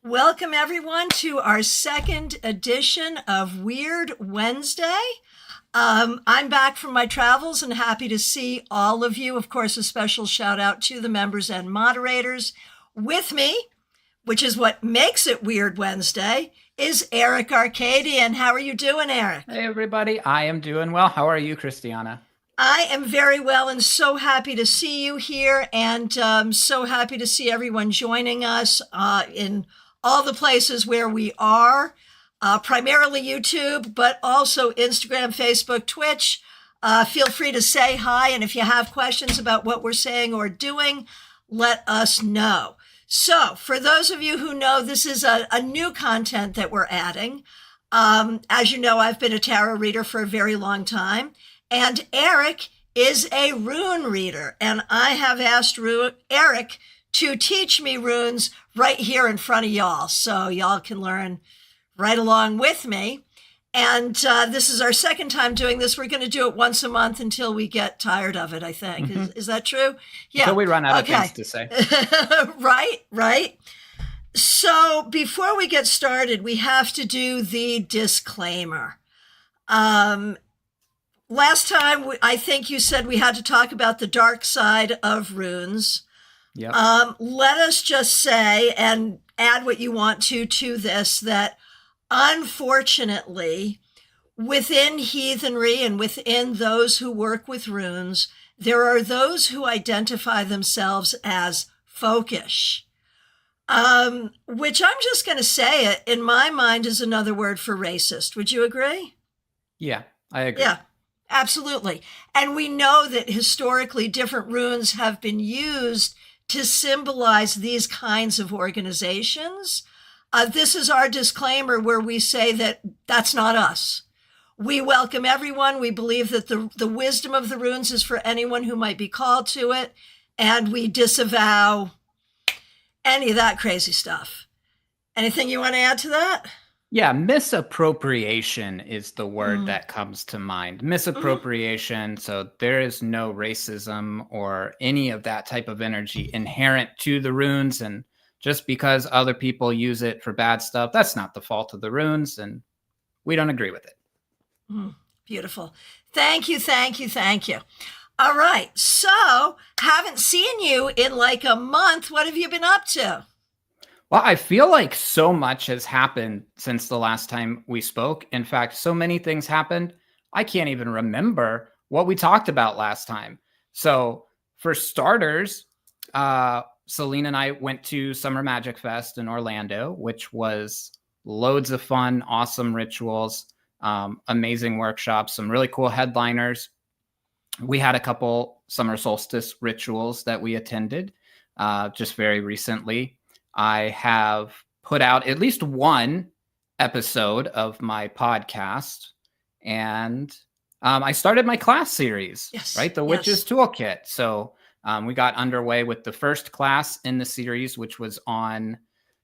Welcome, everyone, to our second edition of Wyrd Wednesday. I'm back from my travels and happy to see all of you. Of course, a special shout out to the members and moderators. With me, which is what makes it Wyrd Wednesday, is Aerik Arcadian. How are you doing, Aerik? Hey, everybody. I am doing well. How are you, Christiana? I am very well and so happy to see you here, and so happy to see everyone joining us in all the places where we are, primarily YouTube, but also Instagram, Facebook, Twitch. Feel free to say hi, and if you have questions about what we're saying or doing, let us know. So for those of you who know, this is a new content that we're adding. As you know, I've been a tarot reader for a very long time, and Aerik is a rune reader, and I have asked Aerik to teach me runes right here in front of y'all, so y'all can learn right along with me. And this is our second time doing this. We're going to do it once a month until we get tired of it, I think. Mm-hmm. Is that true? Yeah. Until we run out of things to say. Right. So before we get started, we have to do the disclaimer. Last time, I think you said we had to talk about the dark side of runes. Yep. Let us just say, and add what you want to this, that unfortunately, within heathenry and within those who work with runes, there are those who identify themselves as folkish, which I'm just going to say it, in my mind, is another word for racist. Would you agree? Yeah, I agree. Yeah, absolutely. And we know that historically different runes have been used to symbolize these kinds of organizations. This is our disclaimer where we say that that's not us. We welcome everyone. We believe that the wisdom of the runes is for anyone who might be called to it, and we disavow any of that crazy stuff. Anything you want to add to that? Yeah, misappropriation is the word that comes to mind. Misappropriation. So there is no racism or any of that type of energy inherent to the runes. And just because other people use it for bad stuff, that's not the fault of the runes. And we don't agree with it. Beautiful. Thank you. All right. So haven't seen you in like a month. What have you been up to? Well, I feel like so much has happened since the last time we spoke. In fact, so many things happened, I can't even remember what we talked about last time. So for starters, Celine and I went to Summer Magic Fest in Orlando, which was loads of fun, awesome rituals, amazing workshops, some really cool headliners. We had a couple summer solstice rituals that we attended just very recently. I have put out at least one episode of my podcast, and I started my class series, right? The Witch's Toolkit. So we got underway with the first class in the series, which was on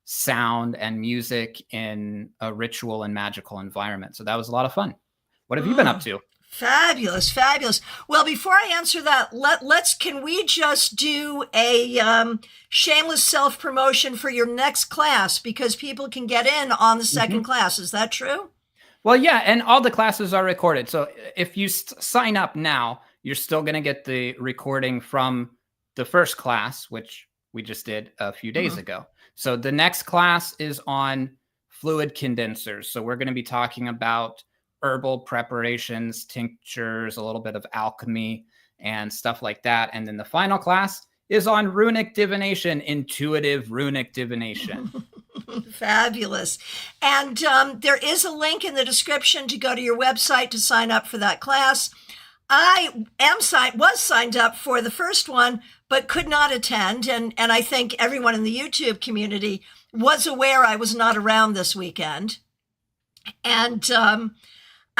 sound and music in a ritual and magical environment. So that was a lot of fun. What have you been up to? Fabulous. Well, before I answer that, can we just do a shameless self-promotion for your next class, because people can get in on the second class. Is that true? Well, yeah, and all the classes are recorded. So if you sign up now, you're still going to get the recording from the first class, which we just did a few days ago. So the next class is on fluid condensers. So we're going to be talking about herbal preparations, tinctures, a little bit of alchemy and stuff like that. And then the final class is on runic divination, intuitive runic divination. Fabulous. And there is a link in the description to go to your website to sign up for that class. I was signed up for the first one, but could not attend. And I think everyone in the YouTube community was aware I was not around this weekend. And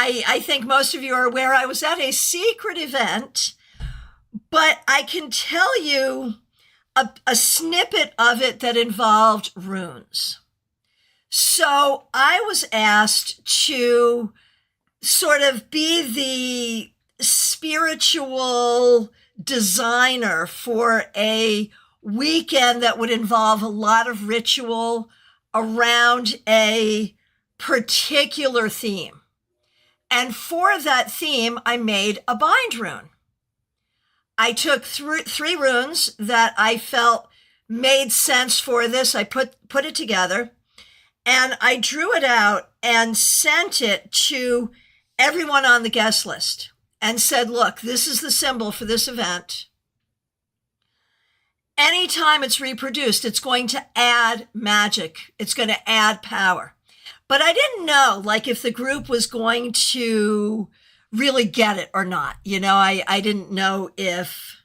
I think most of you are aware I was at a secret event, but I can tell you a snippet of it that involved runes. So I was asked to sort of be the spiritual designer for a weekend that would involve a lot of ritual, around a particular theme. And for that theme, I made a bind rune. I took three runes that I felt made sense for this. I put it together, and I drew it out and sent it to everyone on the guest list and said, look, this is the symbol for this event. Anytime it's reproduced, it's going to add magic. It's going to add power. But I didn't know, like, if the group was going to really get it or not. You know, I didn't know if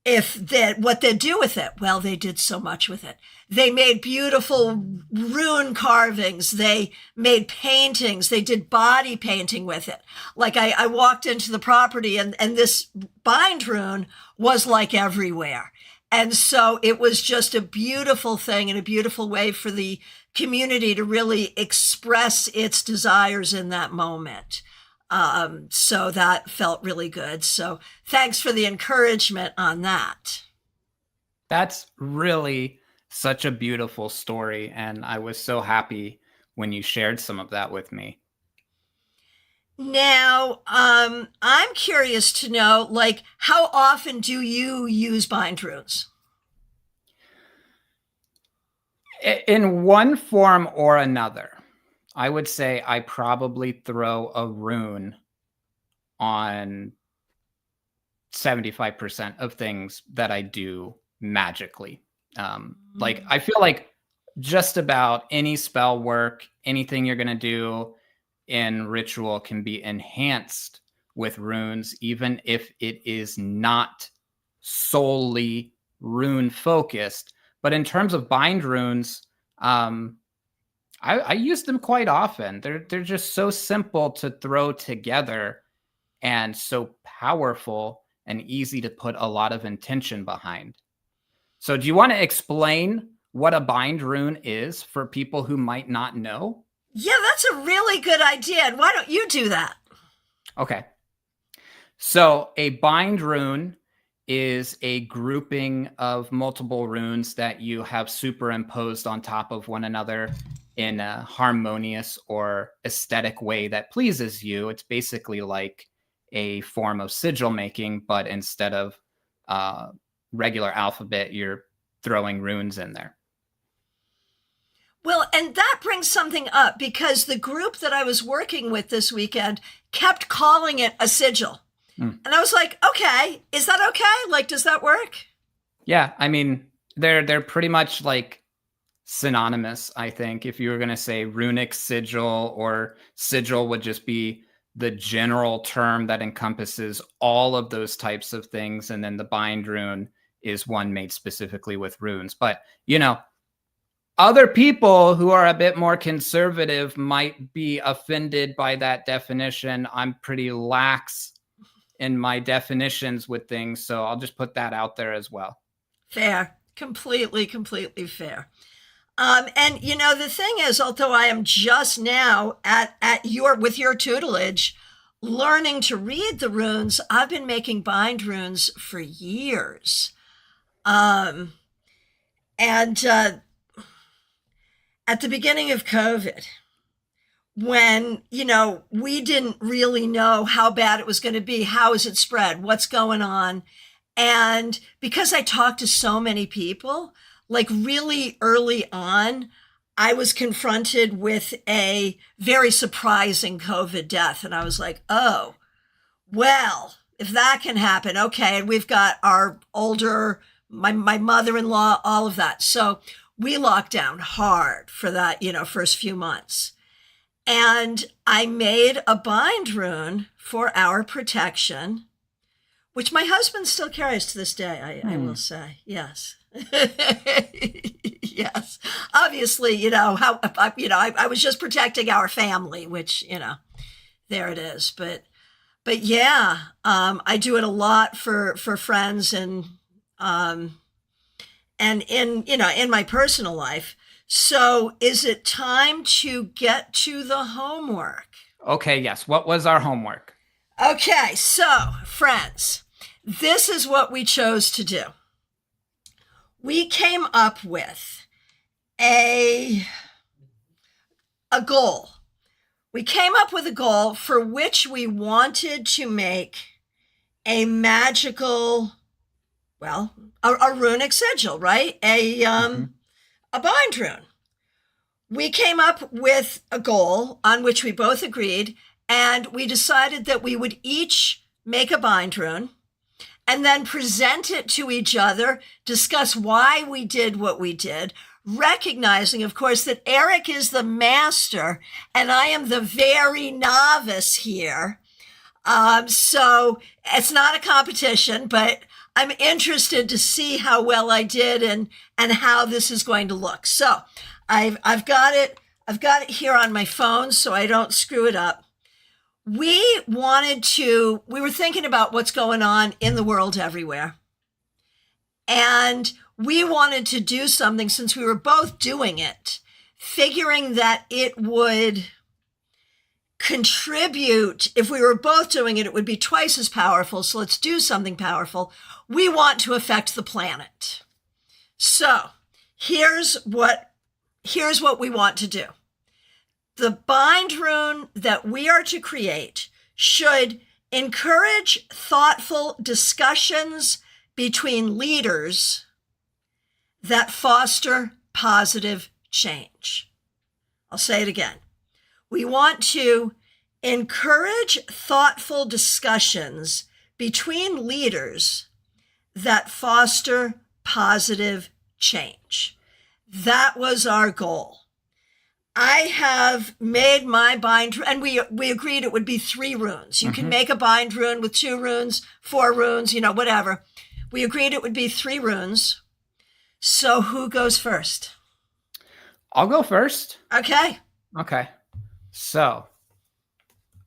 what they'd do with it. Well, they did so much with it. They made beautiful rune carvings. They made paintings. They did body painting with it. Like I walked into the property and this bind rune was like everywhere. And so it was just a beautiful thing and a beautiful way for the community to really express its desires in that moment. So that felt really good. So thanks for the encouragement on that. That's really such a beautiful story. And I was so happy when you shared some of that with me. Now, I'm curious to know, like, how often do you use bind runes? In one form or another. I would say I probably throw a rune on 75% of things that I do magically. Like, I feel like just about any spell work, anything you're going to do in ritual can be enhanced with runes, even if it is not solely rune focused. But in terms of bind runes, I use them quite often. They're just so simple to throw together and so powerful and easy to put a lot of intention behind. So do you want to explain what a bind rune is for people who might not know? Yeah, that's a really good idea. And why don't you do that? Okay. So a bind rune is a grouping of multiple runes that you have superimposed on top of one another in a harmonious or aesthetic way that pleases you. It's basically like a form of sigil making, but instead of regular alphabet, you're throwing runes in there. Well, and that brings something up because the group that I was working with this weekend kept calling it a sigil. And I was like, okay, is that okay? Like, does that work? Yeah, I mean, they're pretty much like synonymous, I think. If you were going to say runic sigil, or sigil would just be the general term that encompasses all of those types of things. And then the bind rune is one made specifically with runes. But, you know, other people who are a bit more conservative might be offended by that definition. I'm pretty lax in my definitions with things, so I'll just put that out there as well. Fair. Completely fair. And you know, the thing is, although I am just now with your tutelage learning to read the runes, I've been making bind runes for years. And at the beginning of COVID, when, you know, we didn't really know how bad it was going to be, how is it spread, what's going on. And because I talked to so many people, like really early on, I was confronted with a very surprising COVID death. And I was like, oh, well, if that can happen, okay. And we've got our older, my mother-in-law, all of that. So we locked down hard for that, you know, first few months. And I made a bind rune for our protection, which my husband still carries to this day, I will say. Yes. Yes. Obviously, you know, I was just protecting our family, which, you know, there it is. But yeah, I do it a lot for friends and in, you know, in my personal life. So is it time to get to the homework? Okay, yes. What was our homework? Okay, so friends, this is what we chose to do. We came up with a goal. We came up with a goal for which we wanted to make a magical, well, a runic sigil, right? A bind rune. We came up with a goal on which we both agreed, and we decided that we would each make a bind rune and then present it to each other, discuss why we did what we did, recognizing, of course, that Aerik is the master and I am the very novice here. So it's not a competition, but I'm interested to see how well I did and how this is going to look. So I've got it here on my phone so I don't screw it up. We were thinking about what's going on in the world everywhere. And we wanted to do something, since we were both doing it, figuring that it would contribute. If we were both doing it, it would be twice as powerful. So let's do something powerful. We want to affect the planet. So here's what we want to do. The bind rune that we are to create should encourage thoughtful discussions between leaders that foster positive change. I'll say it again. We want to encourage thoughtful discussions between leaders that foster positive change. That was our goal. I have made my bind, and we agreed it would be 3 runes. You can make a bind rune with 2 runes, 4 runes, whatever. We agreed it would be 3 runes. So who goes first? I'll go first. Okay. So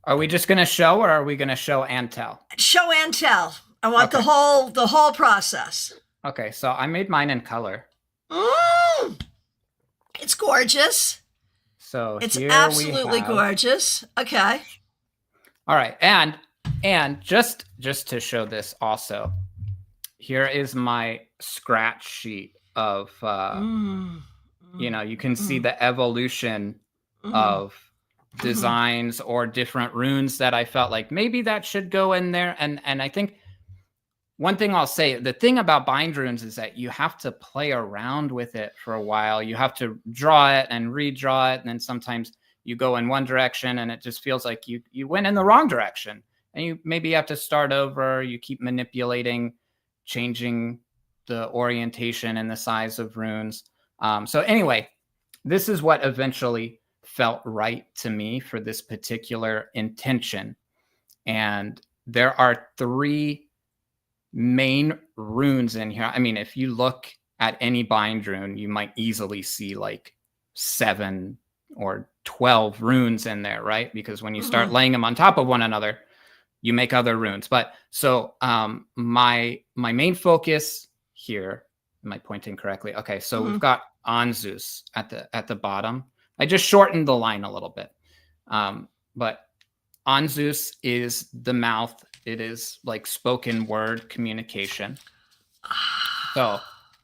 are we just going to show, or are we going to show and tell? Show and tell. I want the whole process. Okay. So I made mine in color. It's gorgeous. So it's absolutely gorgeous. Okay. All right. And just to show this also, here is my scratch sheet of, you can see the evolution of designs or different runes that I felt like maybe that should go in there. And I think one thing I'll say, the thing about bind runes is that you have to play around with it for a while. You have to draw it and redraw it. And then sometimes you go in one direction and it just feels like you went in the wrong direction. And you maybe have to start over. You keep manipulating, changing the orientation and the size of runes. So anyway, this is what eventually felt right to me for this particular intention. And there are 3 main runes in here. I mean, if you look at any bind rune, you might easily see like 7 or 12 runes in there, right? Because when you start laying them on top of one another, you make other runes. But so my main focus here, am I pointing correctly? Okay, so we've got Anzus at the bottom. I just shortened the line a little bit. But Anzus is the mouth. It is like spoken word communication. So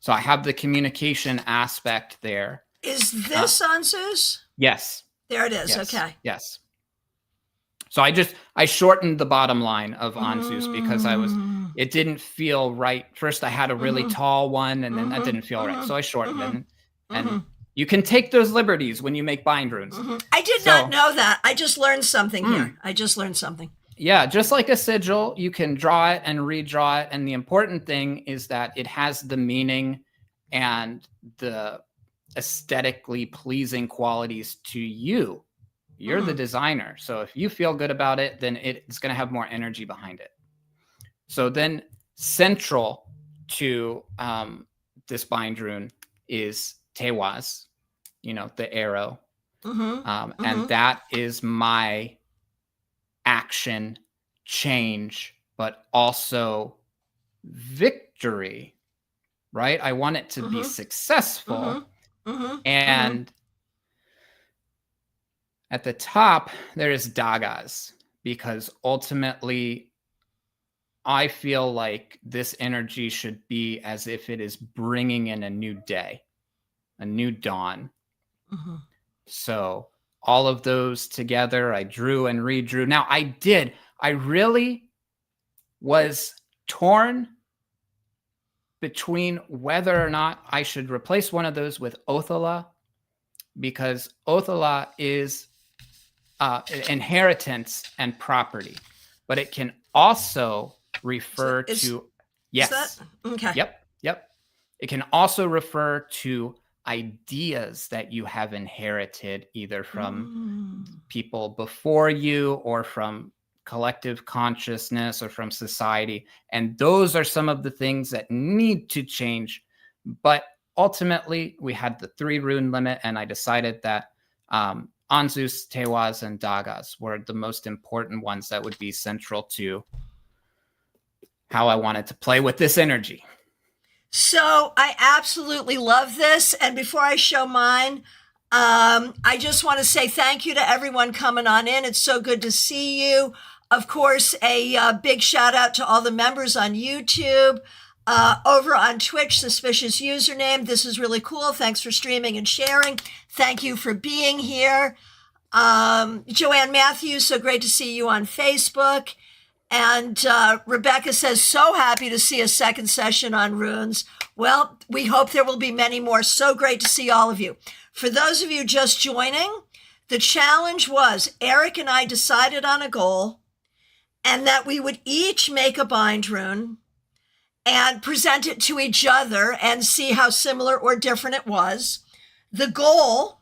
I have the communication aspect there. Is this Anzus? Yes. There it is. Yes. Okay. Yes. So I shortened the bottom line of Anzus because it didn't feel right. First I had a really tall one and then that didn't feel right. So I shortened it. And you can take those liberties when you make bind runes. I did not know that. I just learned something here. I just learned something. Yeah, just like a sigil, you can draw it and redraw it. And the important thing is that it has the meaning and the aesthetically pleasing qualities to you. You're the designer. So if you feel good about it, then it's going to have more energy behind it. So then central to this bind rune is Tewaz, the arrow. And that is my action, change, but also victory, right? I want it to be successful. And at the top, there is Dagas, because ultimately I feel like this energy should be as if it is bringing in a new day. a new dawn. Mm-hmm. So all of those together, I drew and redrew. Now I really was torn between whether or not I should replace one of those with Othala, because Othala is inheritance and property, but it can also refer to, yes. Is that? Okay. Yep. It can also refer to ideas that you have inherited either from people before you or from collective consciousness or from society. And those are some of the things that need to change. But ultimately, we had the 3 rune limit, and I decided that Anzus, Tewaz, and Dagas were the most important ones that would be central to how I wanted to play with this energy. So I absolutely love this. And before I show mine, I just want to say thank you to everyone coming on in. It's so good to see you. Of course, a big shout out to all the members on YouTube, over on Twitch, suspicious username. This is really cool. Thanks for streaming and sharing. Thank you for being here. Joanne Matthews, so great to see you on Facebook. And Rebecca says, so happy to see a second session on runes. Well, we hope there will be many more. So great to see all of you. For those of you just joining, the challenge was Aerik and I decided on a goal, and that we would each make a bind rune and present it to each other and see how similar or different it was. The goal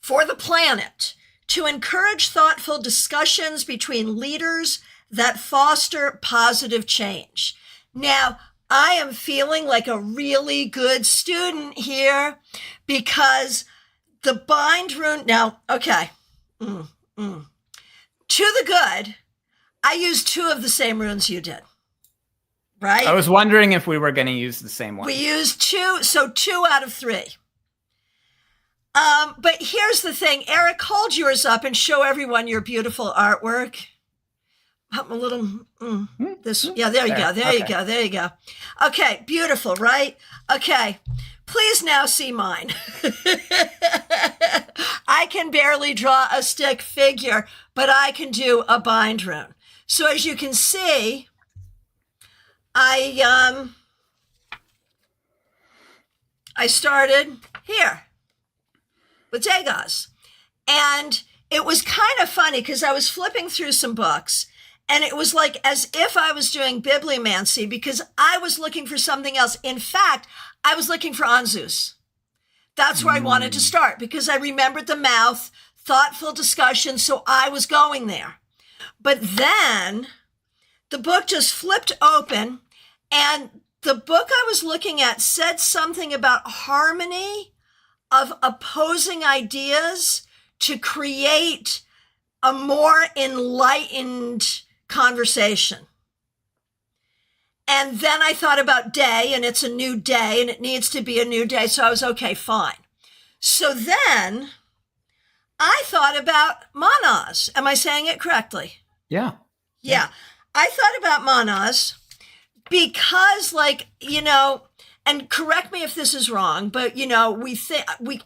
for the planet: to encourage thoughtful discussions between leaders that foster positive change. Now, I am feeling like a really good student here, because the bind rune, now, okay, to the good, I used 2 of the same runes you did, right? I was wondering if we were going to use the same one. We used 2, so 2 out of 3. But here's the thing, Aerik, hold yours up and show everyone your beautiful artwork. I'm a little, yeah, there you go, there you go. Okay, beautiful, right? Okay, please now see mine. I can barely draw a stick figure, but I can do a bind rune. So as you can see, I started here with Dagas. And it was kind of funny because I was flipping through some books, and it was like as if I was doing bibliomancy, because I was looking for something else. In fact, I was looking for Anzus. That's where I wanted to start, because I remembered the mouth, thoughtful discussion, so I was going there. But then the book just flipped open, and the book I was looking at said something about harmony of opposing ideas to create a more enlightened conversation. And then I thought about day, and it's a new day, and it needs to be a new day. So I was, okay, fine. So then I thought about manas. Am I saying it correctly? Yeah. Yeah. I thought about manas because, like, you know, and correct me if this is wrong, but, you know,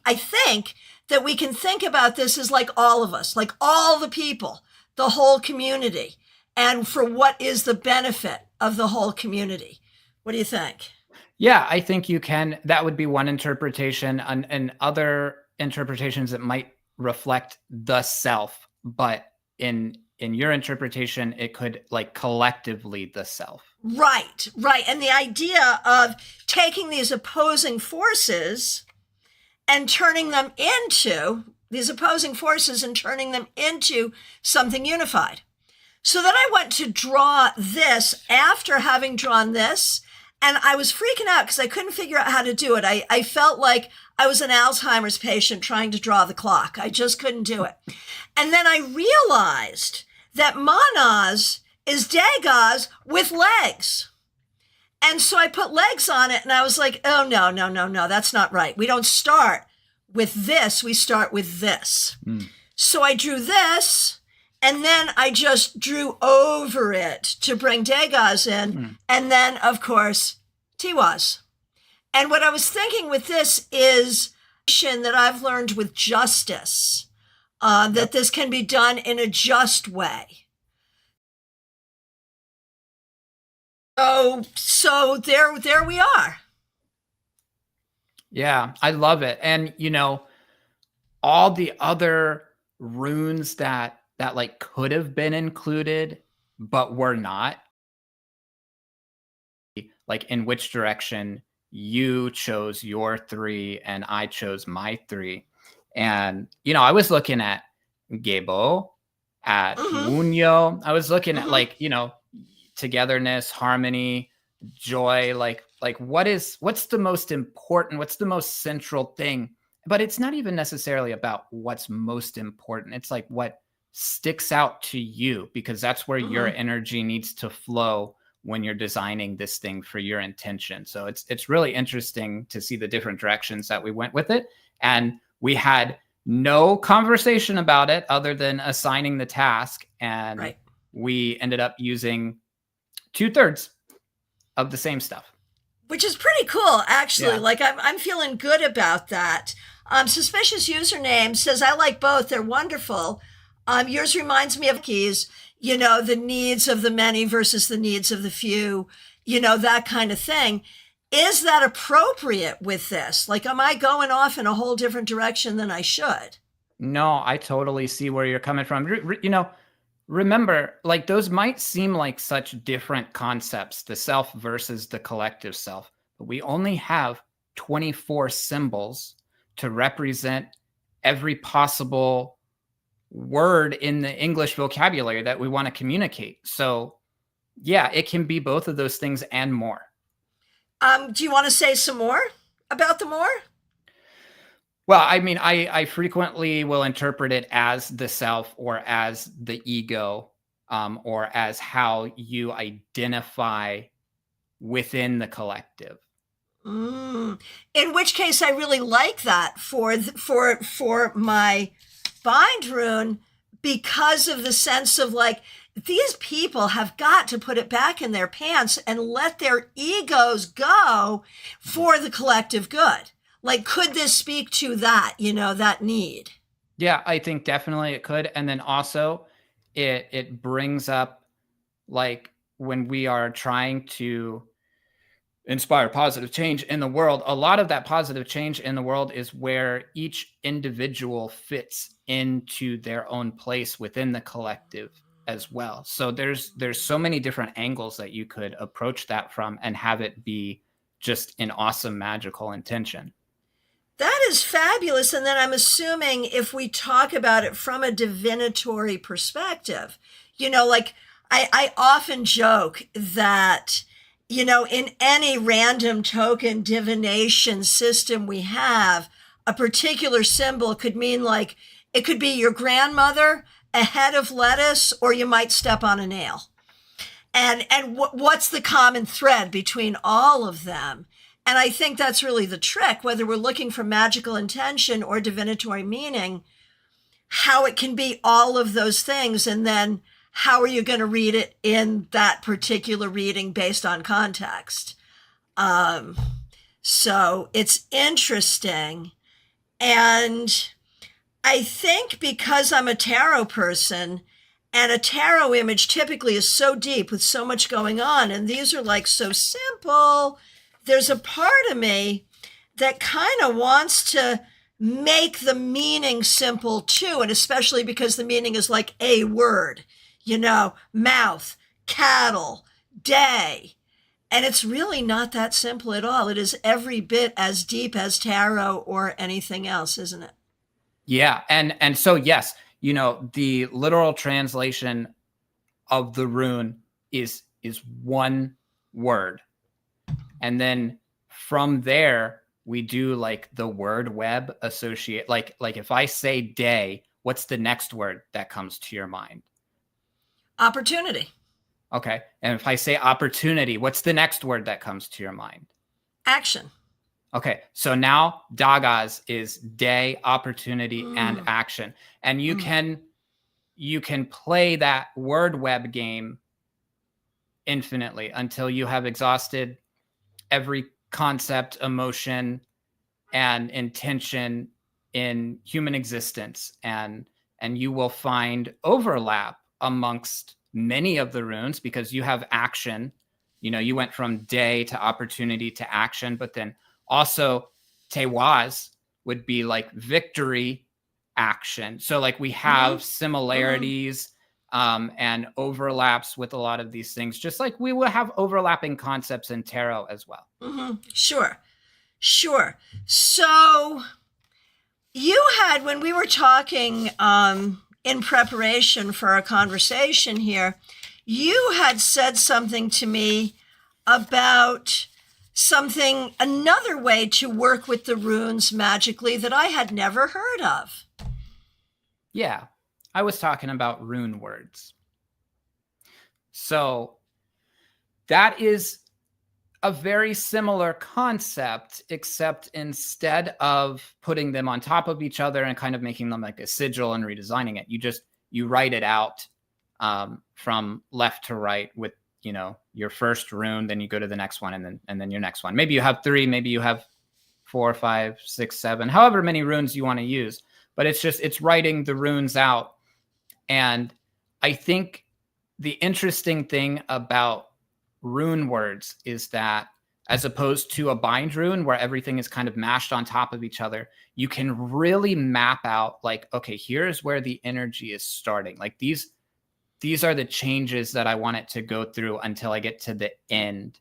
I think that we can think about this as like all of us, like all the people, the whole community, and for what is the benefit of the whole community. What do you think? Yeah, I think you can. That would be one interpretation, and other interpretations that might reflect the self, but in your interpretation, it could like collectively the self. Right. And the idea of taking these opposing forces and turning them into something unified. So then I went to draw this after having drawn this, and I was freaking out because I couldn't figure out how to do it. I felt like I was an Alzheimer's patient trying to draw the clock. I just couldn't do it. And then I realized that manas is Dagas with legs. And so I put legs on it, and I was like, oh, no, that's not right. We don't start with this. We start with this. So I drew this, and then I just drew over it to bring Dagas in. And then, of course, Tewaz. And what I was thinking with this is that I've learned with justice, that this can be done in a just way. So there we are. Yeah, I love it. And all the other runes that like could have been included but were not, like in which direction you chose your 3 and I chose my 3. And I was looking at Gebo, at Wunyo. I was looking at like togetherness, harmony, joy, like what's the most important, what's the most central thing. But it's not even necessarily about what's most important. It's like what sticks out to you, because that's where your energy needs to flow when you're designing this thing for your intention. So it's really interesting to see the different directions that we went with it. And we had no conversation about it other than assigning the task. And we ended up using 2/3 of the same stuff. Which is pretty cool, actually. Yeah. Like I'm feeling good about that. Suspicious username says, I like both. They're wonderful. Yours reminds me of keys, the needs of the many versus the needs of the few, that kind of thing. Is that appropriate with this? Like, am I going off in a whole different direction than I should? No, I totally see where you're coming from. Remember, like those might seem like such different concepts, the self versus the collective self, but we only have 24 symbols to represent every possible word in the English vocabulary that we want to communicate. So yeah, it can be both of those things and more. Do you want to say some more about the more? Well, I mean, I frequently will interpret it as the self or as the ego, or as how you identify within the collective. In which case, I really like that for my bind rune, because of the sense of like, these people have got to put it back in their pants and let their egos go for the collective good. Like, could this speak to that, that need? Yeah, I think definitely it could. And then also it brings up, like, when we are trying to inspire positive change in the world, a lot of that positive change in the world is where each individual fits into their own place within the collective as well. So there's so many different angles that you could approach that from and have it be just an awesome magical intention. That is fabulous. And then I'm assuming if we talk about it from a divinatory perspective, like I often joke that, in any random token divination system we have, a particular symbol could mean, like, it could be your grandmother, a head of lettuce, or you might step on a nail. And what's the common thread between all of them? And I think that's really the trick, whether we're looking for magical intention or divinatory meaning, how it can be all of those things. And then how are you going to read it in that particular reading based on context? So it's interesting. And I think because I'm a tarot person, and a tarot image typically is so deep with so much going on, and these are like so simple, there's a part of me that kind of wants to make the meaning simple too. And especially because the meaning is like a word, mouth, cattle, day. And it's really not that simple at all. It is every bit as deep as tarot or anything else, isn't it? Yeah. And so, yes, the literal translation of the rune is one word. And then from there, we do like the word web associate. Like if I say day, what's the next word that comes to your mind? Opportunity. Okay. And if I say opportunity, what's the next word that comes to your mind? Action. Okay. So now Dagas is day, opportunity, and action. And you can play that word web game infinitely until you have exhausted every concept, emotion, and intention in human existence, and you will find overlap amongst many of the runes because you have action. You went from day to opportunity to action, but then also Tewaz would be like victory, action. So like we have similarities and overlaps with a lot of these things, just like we will have overlapping concepts in tarot as well. Sure. So you had, when we were talking in preparation for our conversation here, you had said something to me about another way to work with the runes magically that I had never heard of. Yeah, I was talking about rune words. So that is a very similar concept, except instead of putting them on top of each other and kind of making them like a sigil and redesigning it, you write it out from left to right with, your first rune, then you go to the next one, and then your next one. Maybe you have 3, maybe you have 4, 5, 6, 7, however many runes you want to use. But it's writing the runes out. And I think the interesting thing about rune words is that, as opposed to a bind rune where everything is kind of mashed on top of each other, you can really map out like, okay, here's where the energy is starting. Like these are the changes that I want it to go through until I get to the end.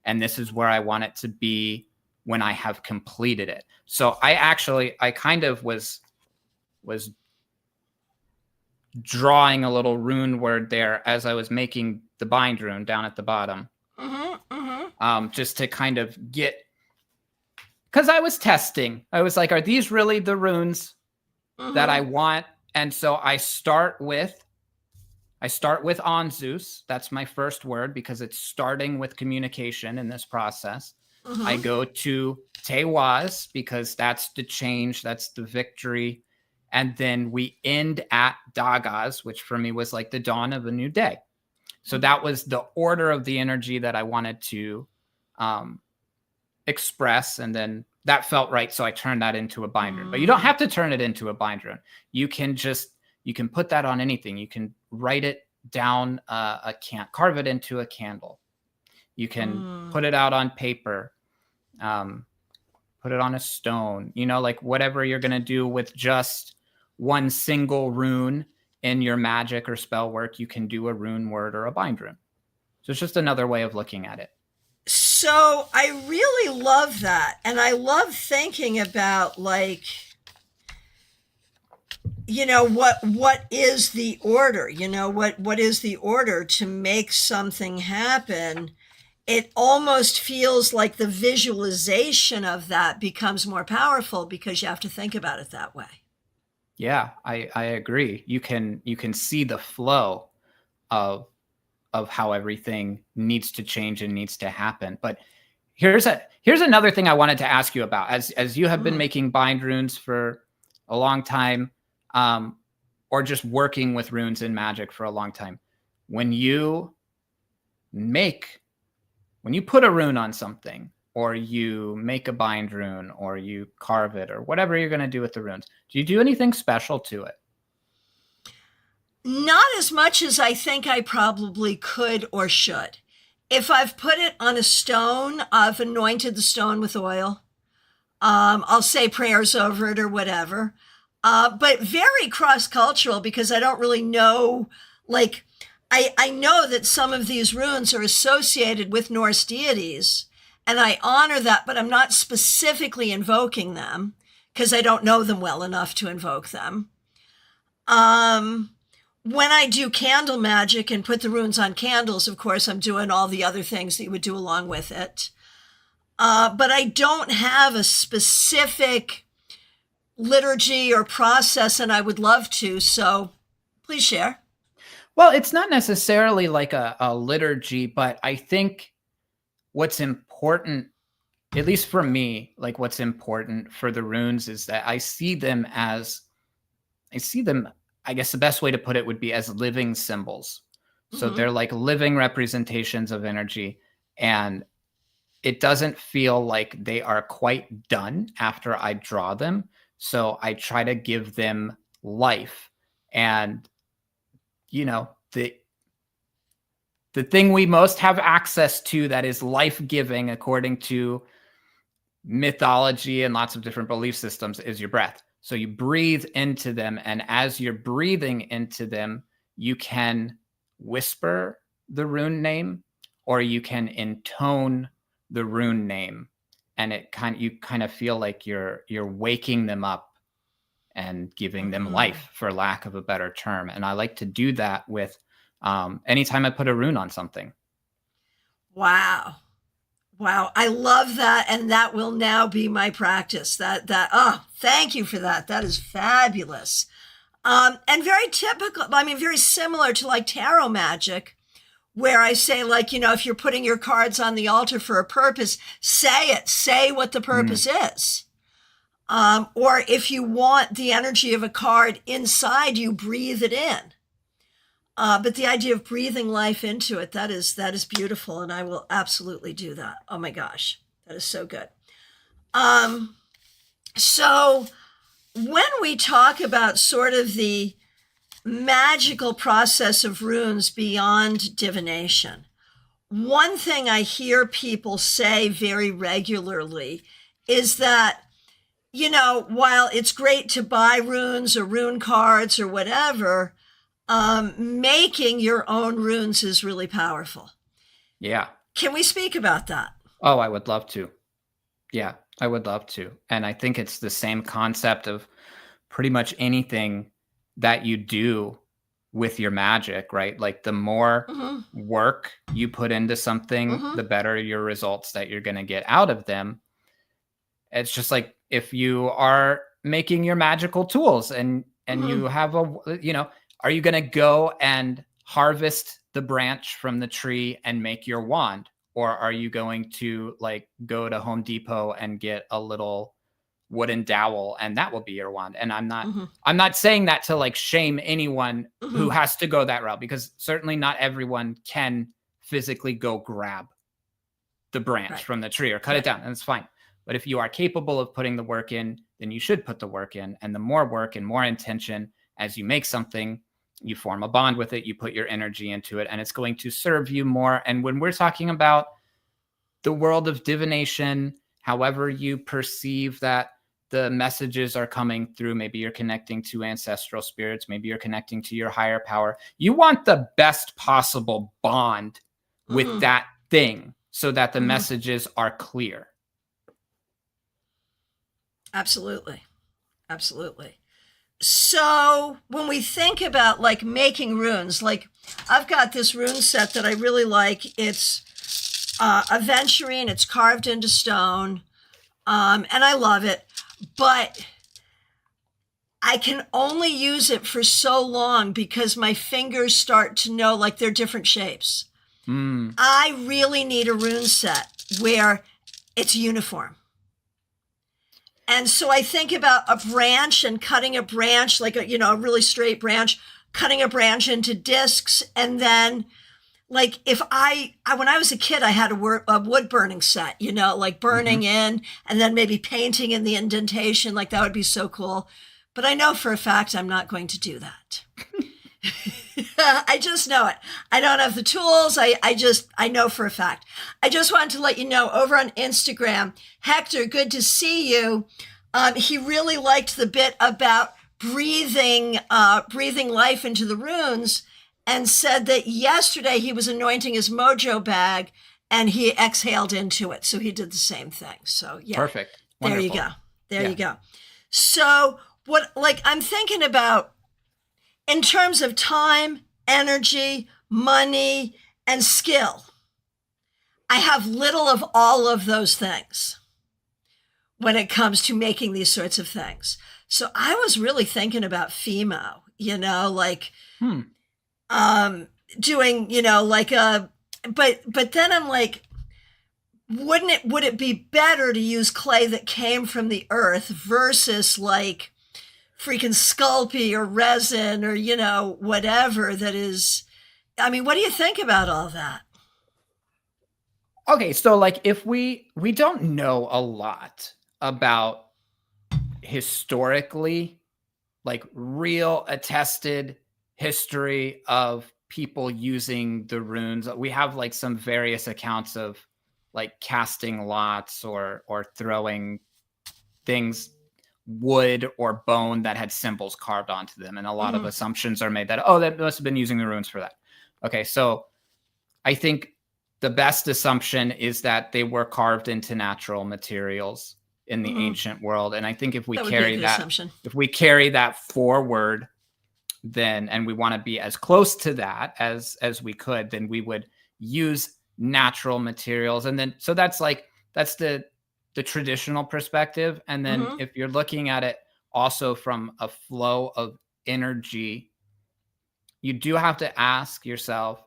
And this is where I want it to be when I have completed it. So I kind of was drawing a little rune word there as I was making the bind rune down at the bottom. Just to kind of get, because I was testing. I was like, are these really the runes that I want? And so I start with Onzus. That's my first word because it's starting with communication in this process. I go to Tewaz because that's the change, that's the victory. And then we end at Dagaz, which for me was like the dawn of a new day. So that was the order of the energy that I wanted to express. And then that felt right. So I turned that into a bind rune. But you don't have to turn it into a bind rune. You can put that on anything. You can write it down, carve it into a candle. You can put it out on paper, put it on a stone, like whatever you're going to do with just one single rune in your magic or spell work, you can do a rune word or a bind rune. So it's just another way of looking at it. So I really love that. And I love thinking about like, what is the order? What is the order to make something happen? It almost feels like the visualization of that becomes more powerful because you have to think about it that way. Yeah, I agree. You can see the flow of how everything needs to change and needs to happen. But here's another thing I wanted to ask you about. As you have been making bind runes for a long time, or just working with runes in magic for a long time, when you put a rune on something, or you make a bind rune, or you carve it, or whatever you're going to do with the runes, do you do anything special to it? Not as much as I think I probably could or should. If I've put it on a stone, I've anointed the stone with oil. I'll say prayers over it or whatever. But very cross-cultural because I don't really know, like, I know that some of these runes are associated with Norse deities, and I honor that, but I'm not specifically invoking them because I don't know them well enough to invoke them. When I do candle magic and put the runes on candles, of course, I'm doing all the other things that you would do along with it. But I don't have a specific liturgy or process, and I would love to. So please share. Well, it's not necessarily like a liturgy, but I think what's important, at least for me, like what's important for the runes is that I see them, I guess the best way to put it would be as living symbols. So they're like living representations of energy. And it doesn't feel like they are quite done after I draw them. So I try to give them life. And, the thing we most have access to that is life-giving, according to mythology and lots of different belief systems, is your breath. So you breathe into them, and as you're breathing into them, you can whisper the rune name, or you can intone the rune name, and you kind of feel like you're waking them up and giving them life, for lack of a better term. And I like to do that with anytime I put a rune on something. Wow. I love that. And that will now be my practice. Thank you for that. That is fabulous. And very typical, very similar to like tarot magic, where I say, like, if you're putting your cards on the altar for a purpose, say what the purpose is. Or if you want the energy of a card inside you, breathe it in. But the idea of breathing life into it, that is beautiful. And I will absolutely do that. Oh my gosh, that is so good. So when we talk about sort of the magical process of runes beyond divination, one thing I hear people say very regularly is that, while it's great to buy runes or rune cards or whatever, making your own runes is really powerful. Yeah. Can we speak about that? Oh, I would love to. Yeah, I would love to. And I think it's the same concept of pretty much anything that you do with your magic, right? Like the more work you put into something, the better your results that you're going to get out of them. It's just like if you are making your magical tools and you have are you going to go and harvest the branch from the tree and make your wand? Or are you going to like go to Home Depot and get a little wooden dowel and that will be your wand? And I'm not saying that to like shame anyone who has to go that route, because certainly not everyone can physically go grab the branch from the tree or cut it down, and it's fine. But if you are capable of putting the work in, then you should put the work in. And the more work and more intention as you make something, you form a bond with it, you put your energy into it, and it's going to serve you more. And when we're talking about the world of divination, however you perceive that the messages are coming through, maybe you're connecting to ancestral spirits, maybe you're connecting to your higher power, you want the best possible bond with that thing so that the messages are clear. Absolutely. So when we think about like making runes, like I've got this rune set that I really like. It's aventurine, it's carved into stone, and I love it, but I can only use it for so long because my fingers start to know like they're different shapes. I really need a rune set where it's uniform. And so I think about a branch and cutting a branch, like a really straight branch, cutting a branch into discs. And then like if when I was a kid, I had a wood burning set, like burning in and then maybe painting in the indentation. Like that would be so cool. But I know for a fact I'm not going to do that. I just know it. I don't have the tools. I know for a fact. I just wanted to let you know over on Instagram, Hector, good to see you. He really liked the bit about breathing life into the runes, and said that yesterday he was anointing his mojo bag and he exhaled into it. So he did the same thing. So yeah. Perfect. Wonderful. There you go. So what, like I'm thinking about in terms of time, energy, money, and skill, I have little of all of those things when it comes to making these sorts of things. So I was really thinking about FEMO, doing, but then I'm like, would it be better to use clay that came from the earth versus like freaking Sculpey or resin or, whatever that is, what do you think about all that? Okay, so like if we don't know a lot about historically, like real attested history of people using the runes. We have like some various accounts of like casting lots or throwing things, wood or bone that had symbols carved onto them, and a lot of assumptions are made that, oh, that must have been using the runes for that. Okay, so I think the best assumption is that they were carved into natural materials in the ancient world. And I think if we carry that, if we carry that forward, then, and we want to be as close to that as we could, then we would use natural materials. And then, so that's the traditional perspective. And then if you're looking at it also from a flow of energy, you do have to ask yourself,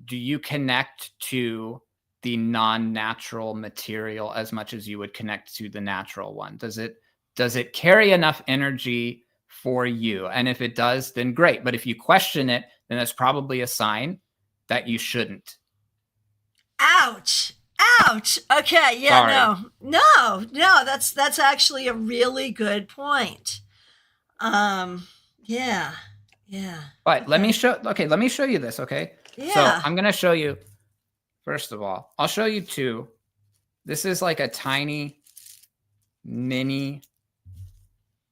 do you connect to the non-natural material as much as you would connect to the natural one? Does it carry enough energy for you? And if it does, then great. But if you question it, then that's probably a sign that you shouldn't. Ouch. Okay. Yeah. Sorry. No. That's actually a really good point. Yeah. But okay. Let me show you this. Okay. Yeah. So I'm going to show you, first of all, I'll show you two. This is like a tiny mini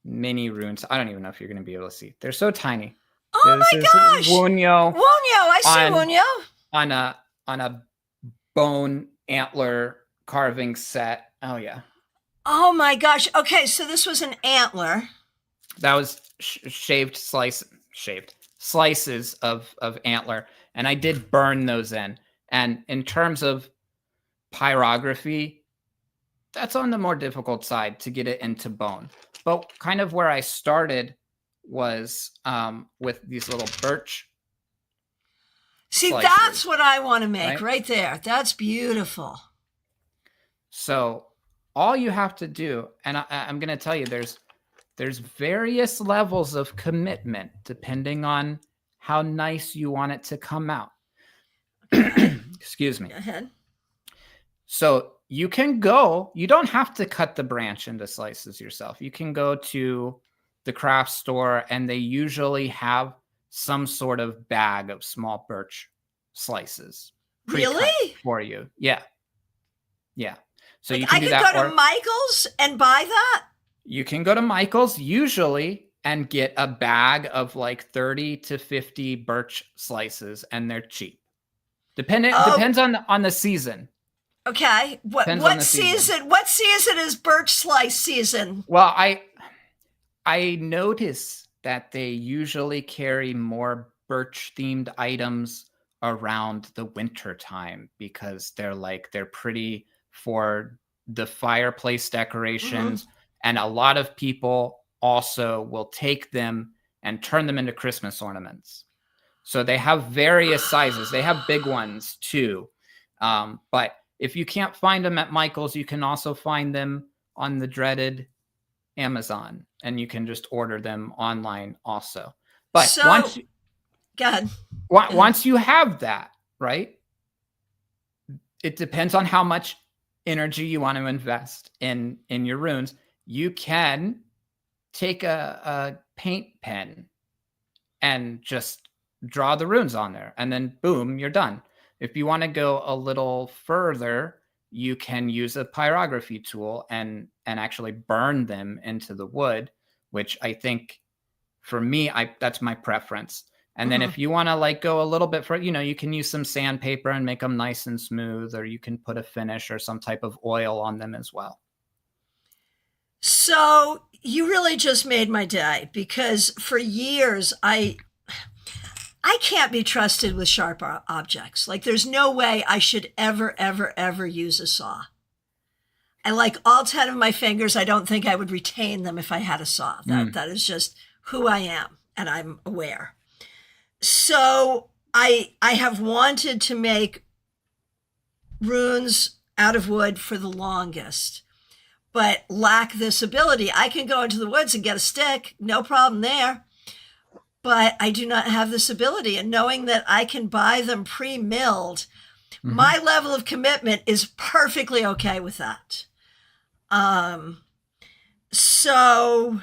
runes. I don't even know if you're going to be able to see. They're so tiny. Oh my gosh. Wunyo. I see Wunyo. On a bone antler carving set. Oh yeah. Oh my gosh. Okay. So this was an antler. That was slices of antler. And I did burn those in. And in terms of pyrography, that's on the more difficult side to get it into bone. But kind of where I started was with these little birch. See, slices, that's what I want to make right there. That's beautiful. So all you have to do, and I'm going to tell you, there's various levels of commitment depending on how nice you want it to come out. Okay. Excuse me. Go ahead. So you don't have to cut the branch into slices yourself. You can go to the craft store and they usually have some sort of bag of small birch slices. Really? For you. Yeah. So you can do that. I could go to Michael's and buy that? You can go to Michael's usually and get a bag of like 30 to 50 birch slices, and they're cheap. Depends on the season. Okay. What season? What season is birch slice season? Well, I notice that they usually carry more birch themed items around the winter time because they're pretty for the fireplace decorations. And a lot of people also will take them and turn them into Christmas ornaments. So they have various sizes. They have big ones too. But if you can't find them at Michael's, you can also find them on the dreaded Amazon, and you can just order them online also. But once you have that, right, it depends on how much energy you want to invest in your runes. You can take a paint pen and just draw the runes on there, and then boom, you're done. If you want to go a little further, you can use a pyrography tool and actually burn them into the wood, which I think for me, that's my preference. And then if you want to like go a little bit further, you can use some sandpaper and make them nice and smooth, or you can put a finish or some type of oil on them as well. So you really just made my day, because for years I can't be trusted with sharp objects. Like there's no way I should ever use a saw. I like all 10 of my fingers. I don't think I would retain them if I had a saw. That is just who I am, and I'm aware. So I have wanted to make runes out of wood for the longest, but lack this ability. I can go into the woods and get a stick, no problem there. But I do not have this ability. And knowing that I can buy them pre-milled, My level of commitment is perfectly okay with that. So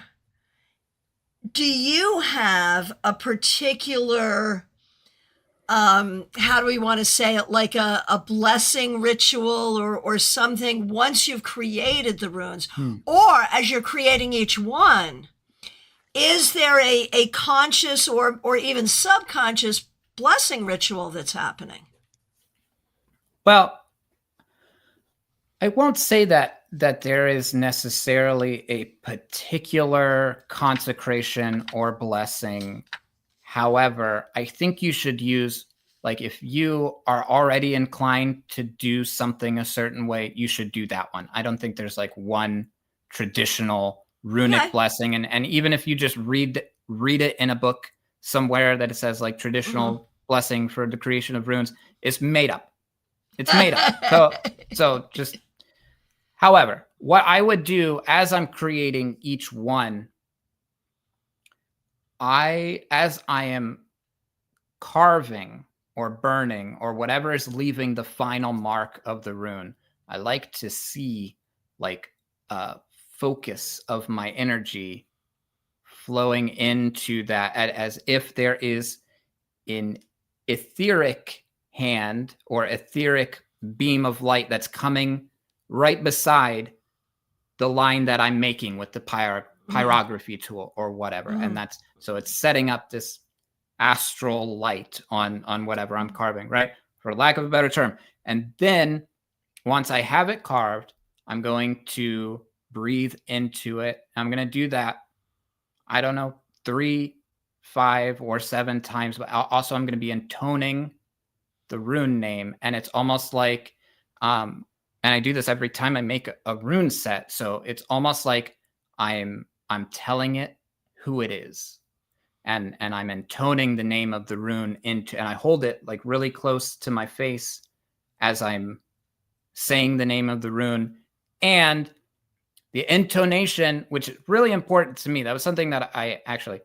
do you have a particular, how do we want to say it, like a blessing ritual or something once you've created the runes, or as you're creating each one, is there a conscious or even subconscious blessing ritual that's happening? Well, I won't say that there is necessarily a particular consecration or blessing. However, I think you should use, like, if you are already inclined to do something a certain way, you should do that one. I don't think there's like one traditional runic blessing. And even if you just read it in a book somewhere that it says like traditional blessing for the creation of runes, it's made up. It's made up. So just, however, what I would do as I'm creating each one, as I am carving or burning or whatever is leaving the final mark of the rune, I like to see like a focus of my energy flowing into that, as if there is an etheric hand or etheric beam of light that's coming right beside the line that I'm making with the pyrography tool or whatever. And that's, so it's setting up this astral light on whatever I'm carving, right? For lack of a better term. And then once I have it carved, I'm going to breathe into it. I'm going to do that, I don't know, 3, 5, or 7 times. But also I'm going to be intoning the rune name. And it's almost like, and I do this every time I make a rune set. So it's almost like I'm telling it who it is. And I'm intoning the name of the rune into, and I hold it like really close to my face as I'm saying the name of the rune. And the intonation, which is really important to me, that was something that I actually,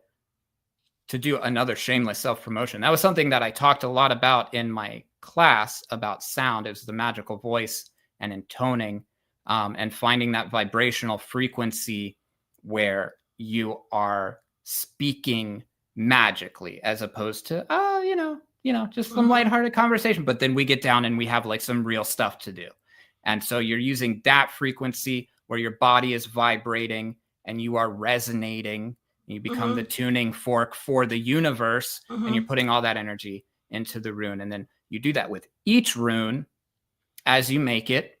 to do another shameless self-promotion, that was something that I talked a lot about in my class about sound. It was the magical voice and intoning, and finding that vibrational frequency where you are speaking magically, as opposed to, just some lighthearted conversation. But then we get down and we have like some real stuff to do. And so you're using that frequency where your body is vibrating and you are resonating. You become the tuning fork for the universe, and you're putting all that energy into the rune. And then you do that with each rune as you make it.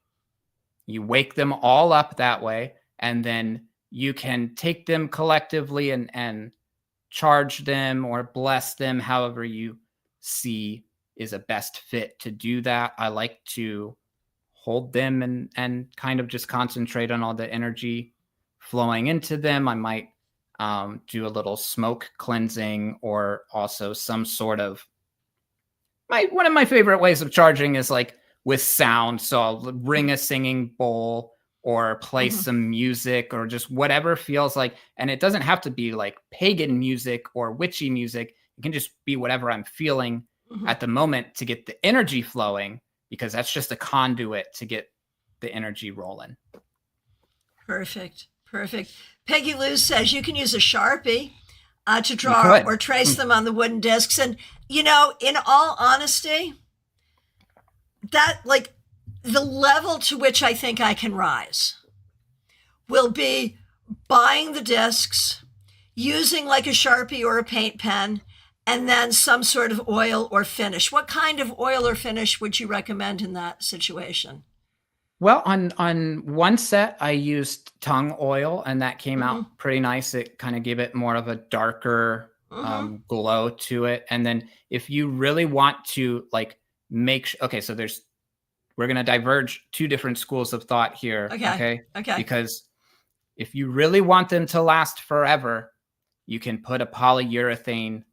You wake them all up that way, and then you can take them collectively and charge them or bless them however you see is a best fit to do that. I like to hold them and kind of just concentrate on all the energy flowing into them. I might do a little smoke cleansing, or also some sort of, one of my favorite ways of charging is like with sound. So I'll ring a singing bowl or play some music, or just whatever feels like, and it doesn't have to be like pagan music or witchy music. It can just be whatever I'm feeling at the moment to get the energy flowing, because that's just a conduit to get the energy rolling. Perfect. Peggy Lou says you can use a Sharpie to draw or trace them on the wooden discs. And, in all honesty, that, like, the level to which I think I can rise will be buying the discs, using like a Sharpie or a paint pen, and then some sort of oil or finish. What kind of oil or finish would you recommend in that situation? Well, on one set, I used tung oil, and that came out pretty nice. It kind of gave it more of a darker glow to it. And then if you really want to like okay, so we're going to diverge 2 different schools of thought here. Okay. Because if you really want them to last forever, you can put a polyurethane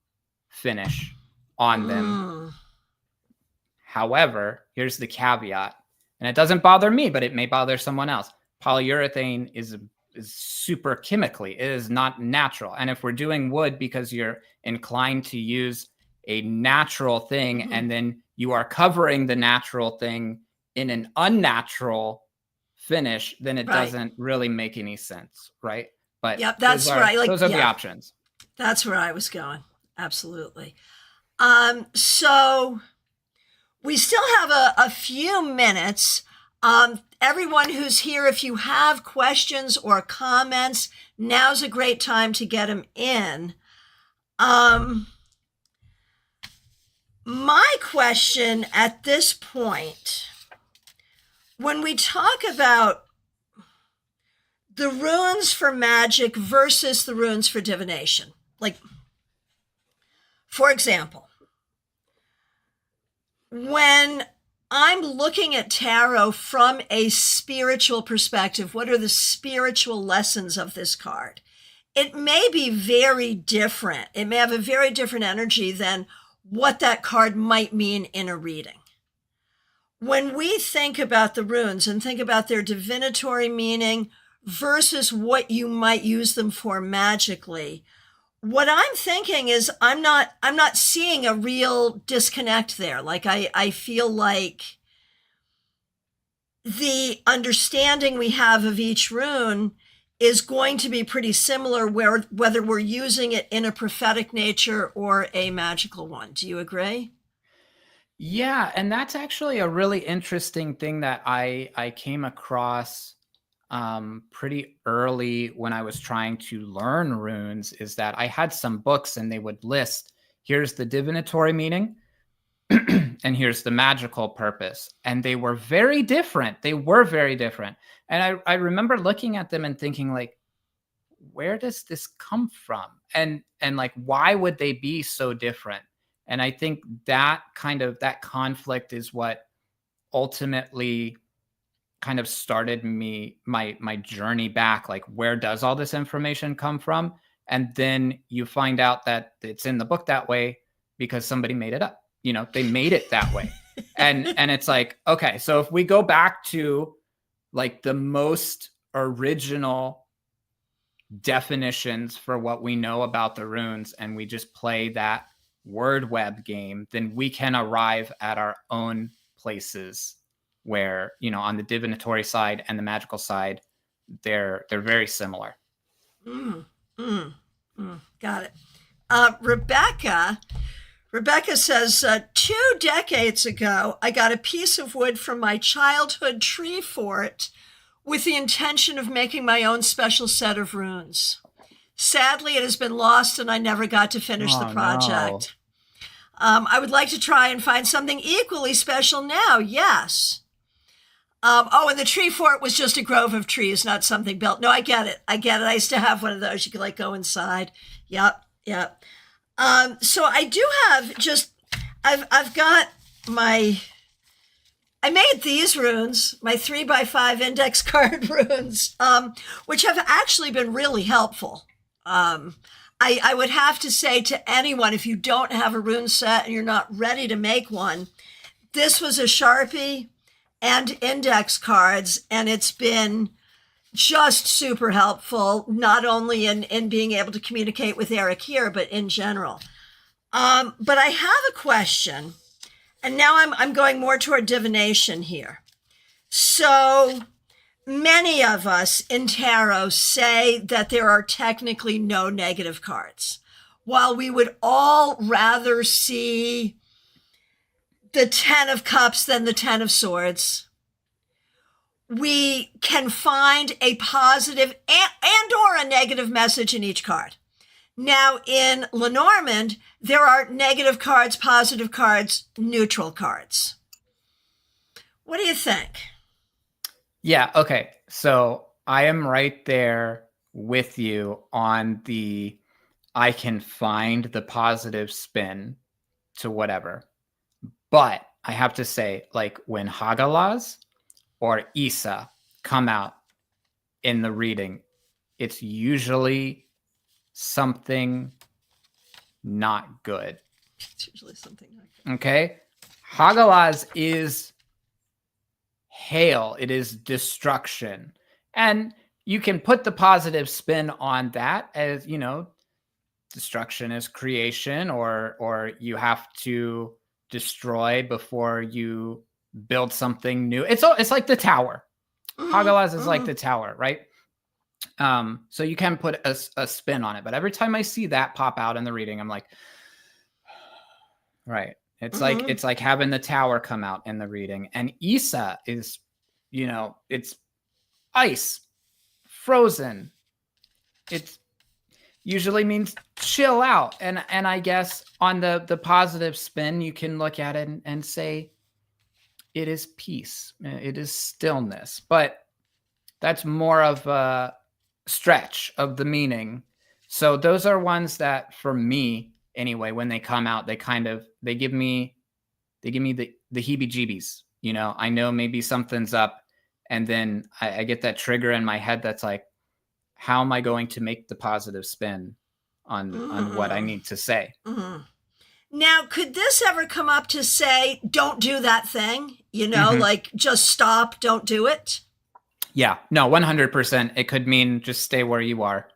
finish on them. However, here's the caveat, and it doesn't bother me, but it may bother someone else. Polyurethane is super chemically, it is not natural. And if we're doing wood because you're inclined to use a natural thing, and then you are covering the natural thing in an unnatural finish, then it doesn't really make any sense, right? But yep, that's right. Like, those are the options. That's where I was going. Absolutely. So we still have a few minutes. Everyone who's here, if you have questions or comments, now's a great time to get them in. My question at this point, when we talk about the runes for magic versus the runes for divination, like, for example, when I'm looking at tarot from a spiritual perspective, what are the spiritual lessons of this card? It may be very different. It may have a very different energy than what that card might mean in a reading. When we think about the runes and think about their divinatory meaning versus what you might use them for magically, what I'm thinking is I'm not seeing a real disconnect there. Like I feel like the understanding we have of each rune is going to be pretty similar whether we're using it in a prophetic nature or a magical one. Do you agree? Yeah, and that's actually a really interesting thing that I came across pretty early when I was trying to learn runes, is that I had some books and they would list, here's the divinatory meaning and here's the magical purpose. And they were very different. And I remember looking at them and thinking, like, where does this come from? And like, why would they be so different? And I think that that conflict is what ultimately kind of started my journey back. Like, where does all this information come from? And then you find out that it's in the book that way because somebody made it up. They made it that way. and it's like, okay, so if we go back to like the most original definitions for what we know about the runes, and we just play that word web game, then we can arrive at our own places where, on the divinatory side and the magical side, they're very similar. Got it. Rebecca says, 2 decades ago, I got a piece of wood from my childhood tree fort with the intention of making my own special set of runes. Sadly, it has been lost and I never got to finish the project. No. I would like to try and find something equally special now. Yes. And the tree fort was just a grove of trees, not something built. No, I get it. I used to have one of those. You could like go inside. Yep. So I do have I've got I made these runes, my 3x5 index card runes, which have actually been really helpful. I would have to say to anyone, if you don't have a rune set and you're not ready to make one, this was a Sharpie and index cards, and it's been just super helpful, not only in being able to communicate with Aerik here, but in general. But I have a question, and now I'm going more toward divination here. So many of us in tarot say that there are technically no negative cards, while we would all rather see the 10 of Cups than the 10 of Swords. We can find a positive and or a negative message in each card. Now, in Lenormand, there are negative cards, positive cards, neutral cards. What do you think? Yeah, okay. So I am right there with you on the, I can find the positive spin to whatever. But I have to say, like, when Hagalaz or Isa come out in the reading, it's usually something not good. It's usually something not good. Okay? Hagalaz is hail. It is destruction. And you can put the positive spin on that as, destruction is creation, or you have to destroy before you build something new. It's like the tower. Hagalaz is like the tower, right? So you can put a spin on it, but every time I see that pop out in the reading, I'm like, right. It's like having the tower come out in the reading. And Isa is, it's ice, frozen. It usually means chill out. And I guess on the positive spin, you can look at it and say it is peace. It is stillness. But that's more of a stretch of the meaning. So those are ones that, for me anyway, when they come out, they give me the heebie-jeebies. I know maybe something's up, and then I get that trigger in my head that's like, how am I going to make the positive spin on what I need to say? Now, could this ever come up to say, don't do that thing? Like just stop, don't do it? Yeah, no, 100%. It could mean just stay where you are.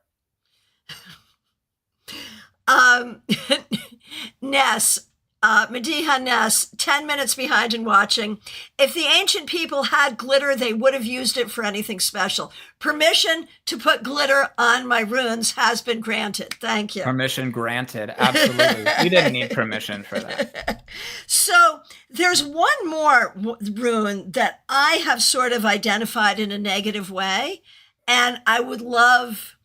Ness, Mediha Ness, 10 minutes behind and watching. If the ancient people had glitter, they would have used it for anything special. Permission to put glitter on my runes has been granted. Thank you. Permission granted. Absolutely. You didn't need permission for that. So there's one more rune that I have sort of identified in a negative way, and I would love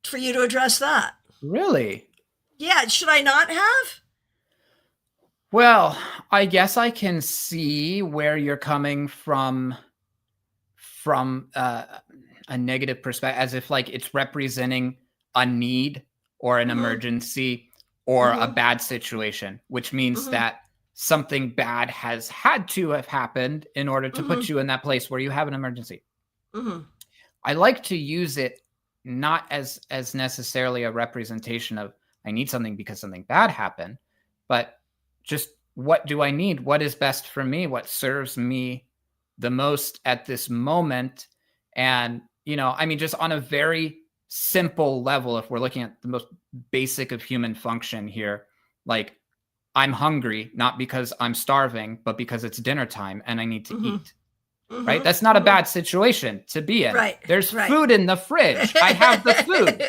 for you to address that. Really? Yeah. Should I not have? Well, I guess I can see where you're coming from a negative perspective, as if like it's representing a need or an emergency or a bad situation, which means that something bad has had to have happened in order to put you in that place where you have an emergency. I like to use it not as necessarily a representation of I need something because something bad happened, but just what do I need? What is best for me? What serves me the most at this moment? And, just on a very simple level, if we're looking at the most basic of human function here, like I'm hungry, not because I'm starving, but because it's dinner time and I need to eat. Right? That's not a bad situation to be in. Right. There's food in the fridge. I have the food.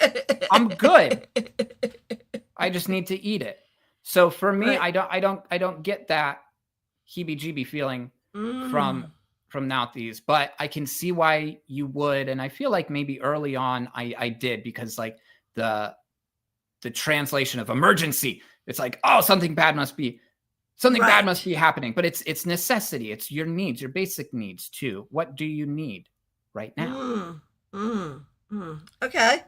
I'm good. I just need to eat it. So for me, I don't get that heebie-jeebie feeling from Nauthies, but I can see why you would. And I feel like maybe early on I did, because like the translation of emergency, it's like, oh, something bad must be happening, but it's necessity. It's your needs, your basic needs too. What do you need right now? Okay.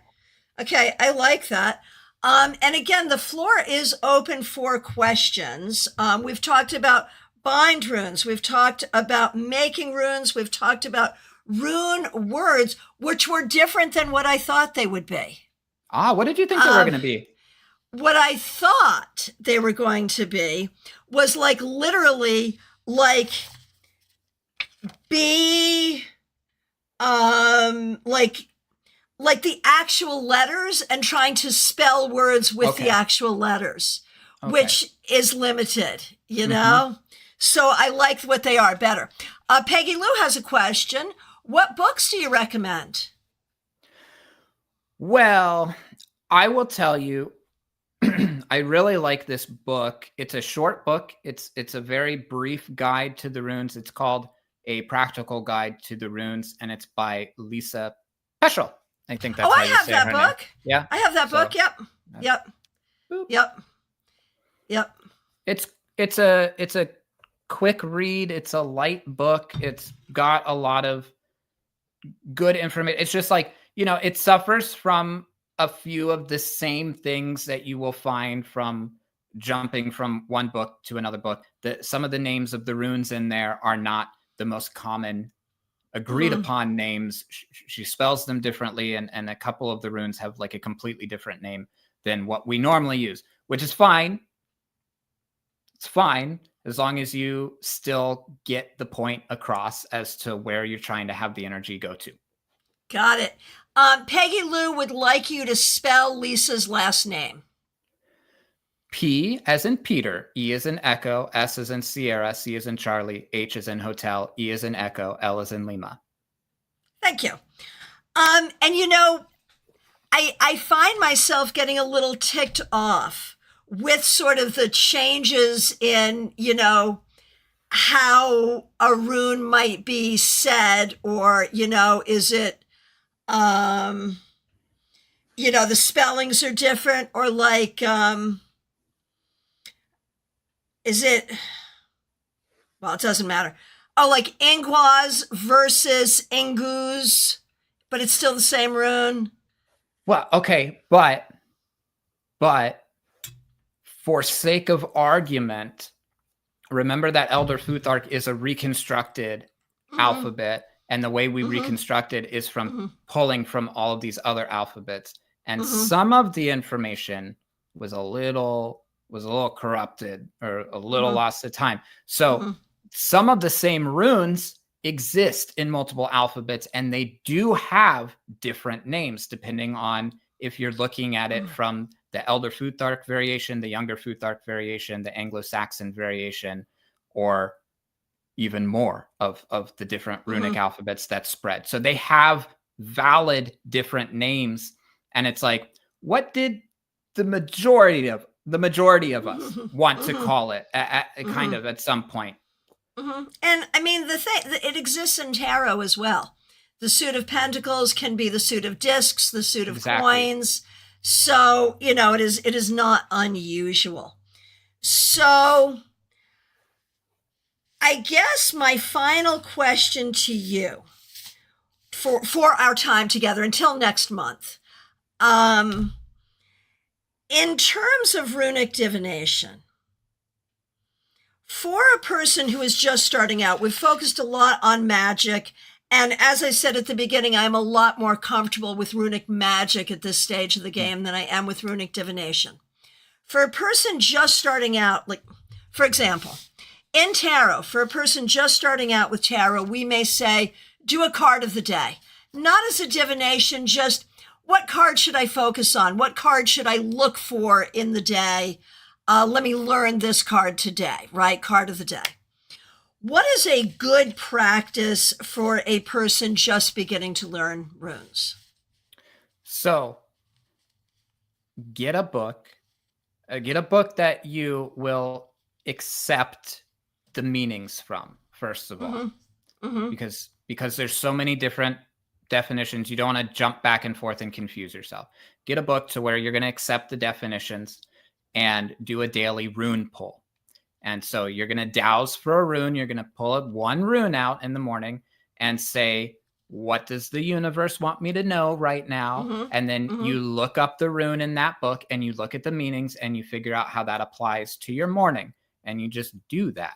I like that. And again, the floor is open for questions. We've talked about bind runes. We've talked about making runes. We've talked about rune words, which were different than what I thought they would be. What did you think they were going to be? What I thought they were going to be was like literally like be like the actual letters and trying to spell words with the actual letters, which is limited, So I like what they are better. Peggy Lou has a question. What books do you recommend? Well, I will tell you, I really like this book. It's a short book. It's a very brief guide to the runes. It's called A Practical Guide to the Runes, and it's by Lisa Peschel. I think that's how you say her name. I have that book. Yeah, I have that book. Yep. It's a quick read. It's a light book. It's got a lot of good information. It's just like, it suffers from a few of the same things that you will find from jumping from one book to another book. Some of the names of the runes in there are not the most common agreed upon names. She spells them differently, and a couple of the runes have like a completely different name than what we normally use, which is fine. It's fine as long as you still get the point across as to where you're trying to have the energy go to. Got it. Peggy Lou would like you to spell Lisa's last name. P as in Peter, E as in Echo, S as in Sierra, C as in Charlie, H as in Hotel, E as in Echo, L as in Lima. Thank you. And I find myself getting a little ticked off with sort of the changes in, how a rune might be said, or, is it, the spellings are different, or like, is it, well, it doesn't matter. Oh, like Ingwaz versus Inguz, but it's still the same rune. Well, okay, but for sake of argument, remember that Elder Futhark is a reconstructed alphabet, and the way we reconstruct it is from pulling from all of these other alphabets. And some of the information was a little corrupted, or a little lost to time. So some of the same runes exist in multiple alphabets, and they do have different names depending on if you're looking at it from the Elder Futhark variation, the Younger Futhark variation, the Anglo-Saxon variation, or even more of the different runic alphabets that spread. So they have valid different names, and it's like, what did the majority of us want to call it kind of at some point? And I mean, the thing, it exists in tarot as well. The suit of pentacles can be the suit of discs, the suit of coins. So, it is not unusual. So I guess my final question to you for our time together until next month, in terms of runic divination, for a person who is just starting out, we've focused a lot on magic. And as I said at the beginning, I'm a lot more comfortable with runic magic at this stage of the game than I am with runic divination. For a person just starting out, like, for example, in tarot, for a person just starting out with tarot, we may say, do a card of the day. Not as a divination, just what card should I focus on? What card should I look for in the day? Let me learn this card today, right? Card of the day. What is a good practice for a person just beginning to learn runes? So get a book that you will accept the meanings from, first of all, because there's so many different definitions. You don't want to jump back and forth and confuse yourself. Get a book to where you're going to accept the definitions and do a daily rune pull. And so you're going to douse for a rune. You're going to pull one rune out in the morning and say, what does the universe want me to know right now? And then you look up the rune in that book and you look at the meanings and you figure out how that applies to your morning. And you just do that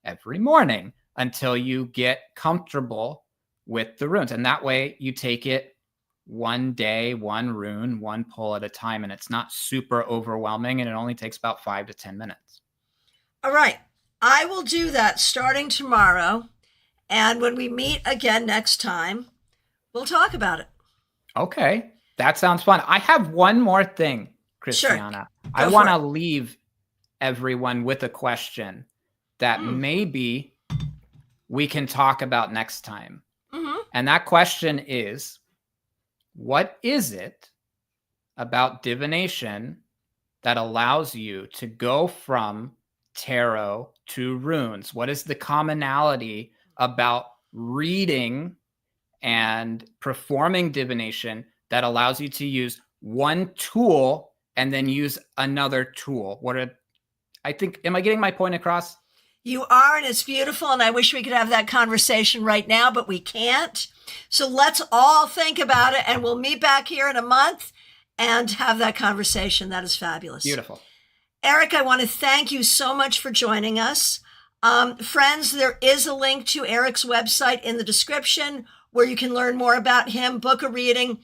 every morning until you get comfortable with the runes. And that way you take it one day, one rune, one pull at a time, and it's not super overwhelming, and it only takes about 5 to 10 minutes. All right. I will do that starting tomorrow. And when we meet again next time, we'll talk about it. Okay. That sounds fun. I have one more thing, Christiana. Sure. I want to leave everyone with a question that maybe we can talk about next time. And that question is, what is it about divination that allows you to go from tarot to runes? What is the commonality about reading and performing divination that allows you to use one tool and then use another tool? Am I getting my point across? You are, and it's beautiful, and I wish we could have that conversation right now, but we can't. So let's all think about it, and we'll meet back here in a month and have that conversation. That is fabulous. Beautiful. Aerik, I want to thank you so much for joining us. Friends, there is a link to Aerik's website in the description where you can learn more about him, book a reading,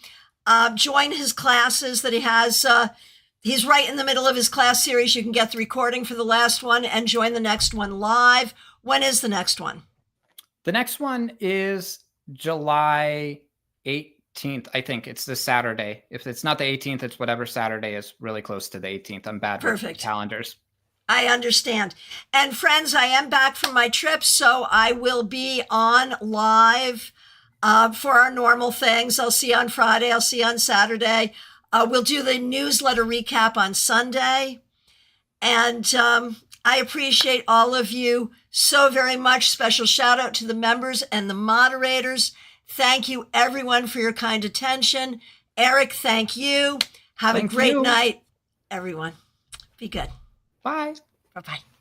join his classes that he has. He's right in the middle of his class series. You can get the recording for the last one and join the next one live. When is the next one? The next one is July 18th. I think it's this Saturday. If it's not the 18th, it's whatever Saturday is really close to the 18th. I'm bad with calendars. I understand. And friends, I am back from my trip, so I will be on live for our normal things. I'll see you on Friday. I'll see you on Saturday. We'll do the newsletter recap on Sunday. And I appreciate all of you so very much. Special shout out to the members and the moderators. Thank you, everyone, for your kind attention. Aerik, thank you. Have a great night, everyone. Be good. Bye. Bye-bye.